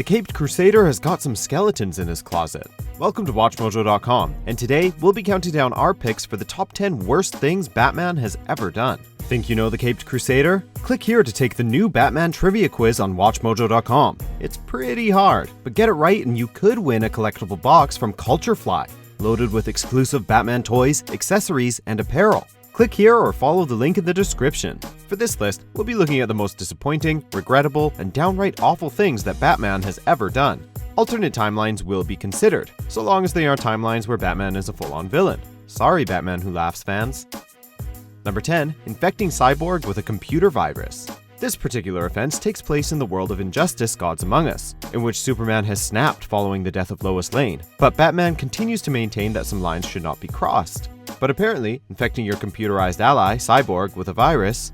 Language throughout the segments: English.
The Caped Crusader has got some skeletons in his closet. Welcome to WatchMojo.com, and today we'll be counting down our picks for the top 10 worst things Batman has ever done. Think you know the Caped Crusader? Click here to take the new Batman trivia quiz on WatchMojo.com. It's pretty hard, but get it right and you could win a collectible box from Culturefly, loaded with exclusive Batman toys, accessories, and apparel. Click here or follow the link in the description. For this list, we'll be looking at the most disappointing, regrettable, and downright awful things that Batman has ever done. Alternate timelines will be considered, so long as they aren't timelines where Batman is a full-on villain. Sorry, Batman Who Laughs fans. Number 10. Infecting Cyborg with a computer virus. This particular offense takes place in the world of Injustice: Gods Among Us, in which Superman has snapped following the death of Lois Lane, but Batman continues to maintain that some lines should not be crossed. But apparently, infecting your computerized ally, Cyborg, with a virus,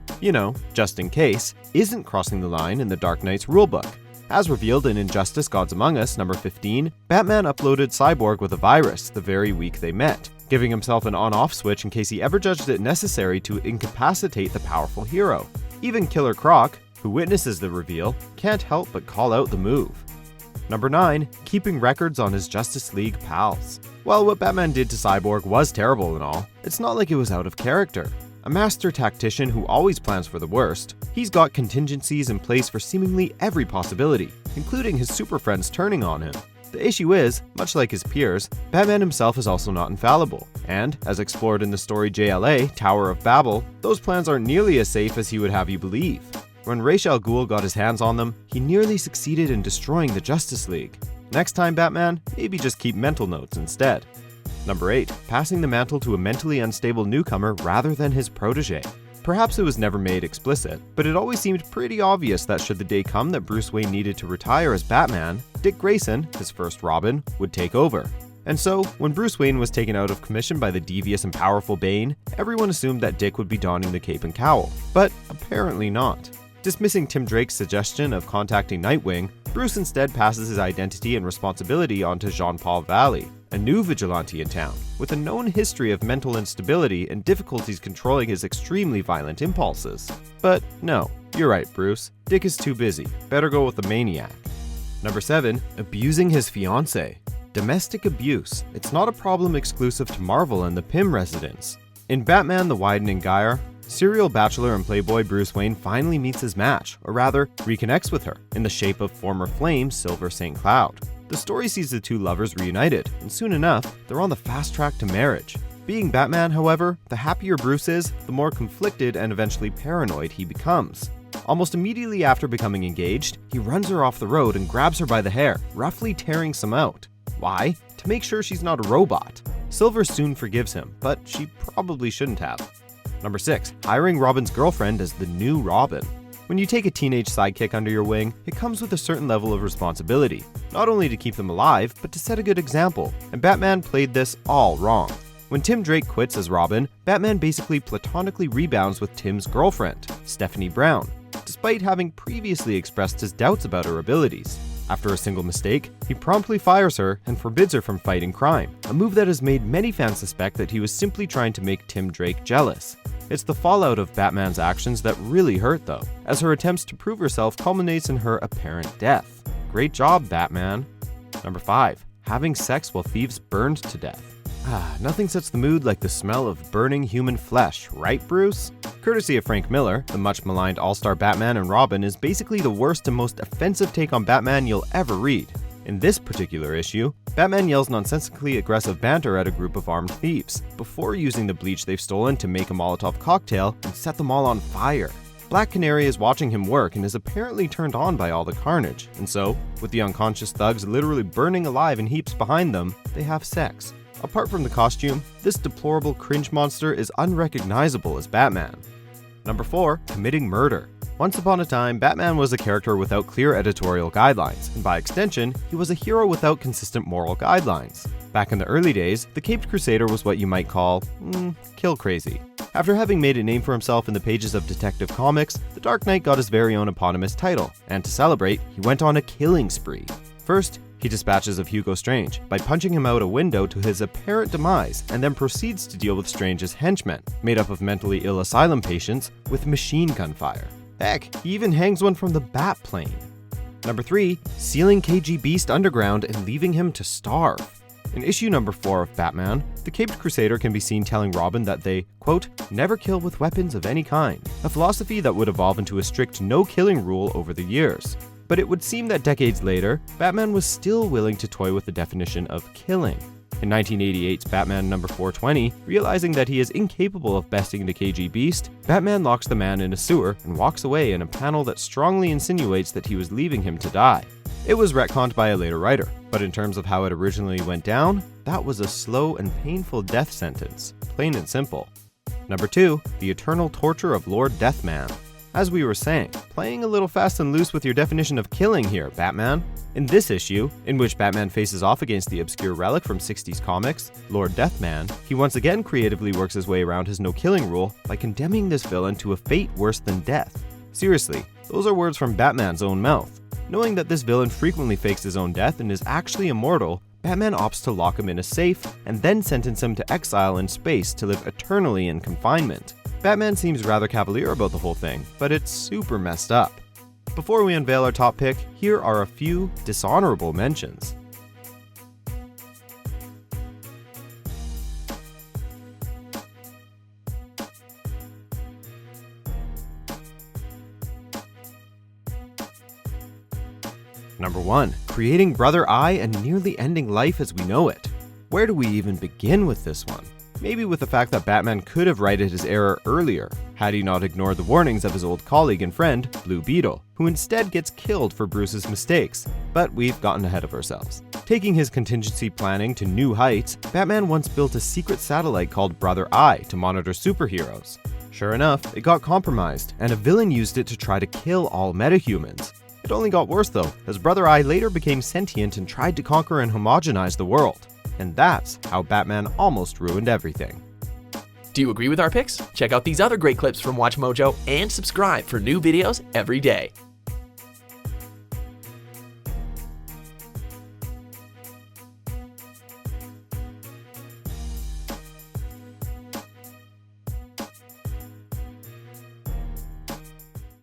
just in case, isn't crossing the line in the Dark Knight's rulebook. As revealed in Injustice: Gods Among Us, number 15, Batman uploaded Cyborg with a virus the very week they met, giving himself an on-off switch in case he ever judged it necessary to incapacitate the powerful hero. Even Killer Croc, who witnesses the reveal, can't help but call out the move. Number 9. Keeping records on his Justice League pals. While what Batman did to Cyborg was terrible and all, it's not like it was out of character. A master tactician who always plans for the worst, he's got contingencies in place for seemingly every possibility, including his super friends turning on him. The issue is, much like his peers, Batman himself is also not infallible, and, as explored in the story JLA, Tower of Babel, those plans aren't nearly as safe as he would have you believe. When Ra's al Ghul got his hands on them, he nearly succeeded in destroying the Justice League. Next time, Batman, maybe just keep mental notes instead. Number 8. Passing the mantle to a mentally unstable newcomer rather than his protege. Perhaps it was never made explicit, but it always seemed pretty obvious that should the day come that Bruce Wayne needed to retire as Batman, Dick Grayson, his first Robin, would take over. And so, when Bruce Wayne was taken out of commission by the devious and powerful Bane, everyone assumed that Dick would be donning the cape and cowl, but apparently not. Dismissing Tim Drake's suggestion of contacting Nightwing, Bruce instead passes his identity and responsibility onto Jean-Paul Valley, a new vigilante in town, with a known history of mental instability and difficulties controlling his extremely violent impulses. But no, you're right, Bruce. Dick is too busy. Better go with the maniac. Number 7. Abusing his fiance. Domestic abuse. It's not a problem exclusive to Marvel and the Pym residence. In Batman: The Widening Gyre, serial bachelor and playboy Bruce Wayne finally meets his match, or rather, reconnects with her, in the shape of former flame Silver St. Cloud. The story sees the two lovers reunited, and soon enough, they're on the fast track to marriage. Being Batman, however, the happier Bruce is, the more conflicted and eventually paranoid he becomes. Almost immediately after becoming engaged, he runs her off the road and grabs her by the hair, roughly tearing some out. Why? To make sure she's not a robot. Silver soon forgives him, but she probably shouldn't have. Number 6. Hiring Robin's girlfriend as the new Robin. When you take a teenage sidekick under your wing, it comes with a certain level of responsibility, not only to keep them alive, but to set a good example, and Batman played this all wrong. When Tim Drake quits as Robin, Batman basically platonically rebounds with Tim's girlfriend, Stephanie Brown, despite having previously expressed his doubts about her abilities. After a single mistake, he promptly fires her and forbids her from fighting crime, a move that has made many fans suspect that he was simply trying to make Tim Drake jealous. It's the fallout of Batman's actions that really hurt though, as her attempts to prove herself culminates in her apparent death. Great job, Batman. Number 5. Having sex while thieves burned to death. Nothing sets the mood like the smell of burning human flesh, right, Bruce? Courtesy of Frank Miller, the much maligned all-star Batman and Robin is basically the worst and most offensive take on Batman you'll ever read. In this particular issue, Batman yells nonsensically aggressive banter at a group of armed thieves, before using the bleach they've stolen to make a Molotov cocktail and set them all on fire. Black Canary is watching him work and is apparently turned on by all the carnage, and so, with the unconscious thugs literally burning alive in heaps behind them, they have sex. Apart from the costume, this deplorable cringe monster is unrecognizable as Batman. Number 4. Committing murder. Once upon a time, Batman was a character without clear editorial guidelines, and by extension, he was a hero without consistent moral guidelines. Back in the early days, the Caped Crusader was what you might call, kill crazy. After having made a name for himself in the pages of Detective Comics, the Dark Knight got his very own eponymous title, and to celebrate, he went on a killing spree. First, he dispatches of Hugo Strange by punching him out a window to his apparent demise, and then proceeds to deal with Strange's henchmen, made up of mentally ill asylum patients, with machine gun fire. Heck, he even hangs one from the bat plane. Number 3. Sealing KG Beast underground and leaving him to starve. In issue number 4 of Batman, the Caped Crusader can be seen telling Robin that they, quote, never kill with weapons of any kind, a philosophy that would evolve into a strict no-killing rule over the years. But it would seem that decades later, Batman was still willing to toy with the definition of killing. In 1988's Batman number 420, realizing that he is incapable of besting the KG Beast, Batman locks the man in a sewer and walks away in a panel that strongly insinuates that he was leaving him to die. It was retconned by a later writer, but in terms of how it originally went down, that was a slow and painful death sentence, plain and simple. Number 2. The Eternal Torture of Lord Deathman. As we were saying, playing a little fast and loose with your definition of killing here, Batman. In this issue, in which Batman faces off against the obscure relic from 60s comics, Lord Deathman, he once again creatively works his way around his no-killing rule by condemning this villain to a fate worse than death. Seriously, those are words from Batman's own mouth. Knowing that this villain frequently fakes his own death and is actually immortal, Batman opts to lock him in a safe and then sentence him to exile in space to live eternally in confinement. Batman seems rather cavalier about the whole thing, but it's super messed up. Before we unveil our top pick, here are a few dishonorable mentions. Number 1. Creating Brother Eye and nearly ending life as we know it. Where do we even begin with this one? Maybe with the fact that Batman could have righted his error earlier, had he not ignored the warnings of his old colleague and friend, Blue Beetle, who instead gets killed for Bruce's mistakes. But we've gotten ahead of ourselves. Taking his contingency planning to new heights, Batman once built a secret satellite called Brother Eye to monitor superheroes. Sure enough, it got compromised, and a villain used it to try to kill all metahumans. It only got worse though, as Brother Eye later became sentient and tried to conquer and homogenize the world. And that's how Batman almost ruined everything. Do you agree with our picks? Check out these other great clips from WatchMojo and subscribe for new videos every day.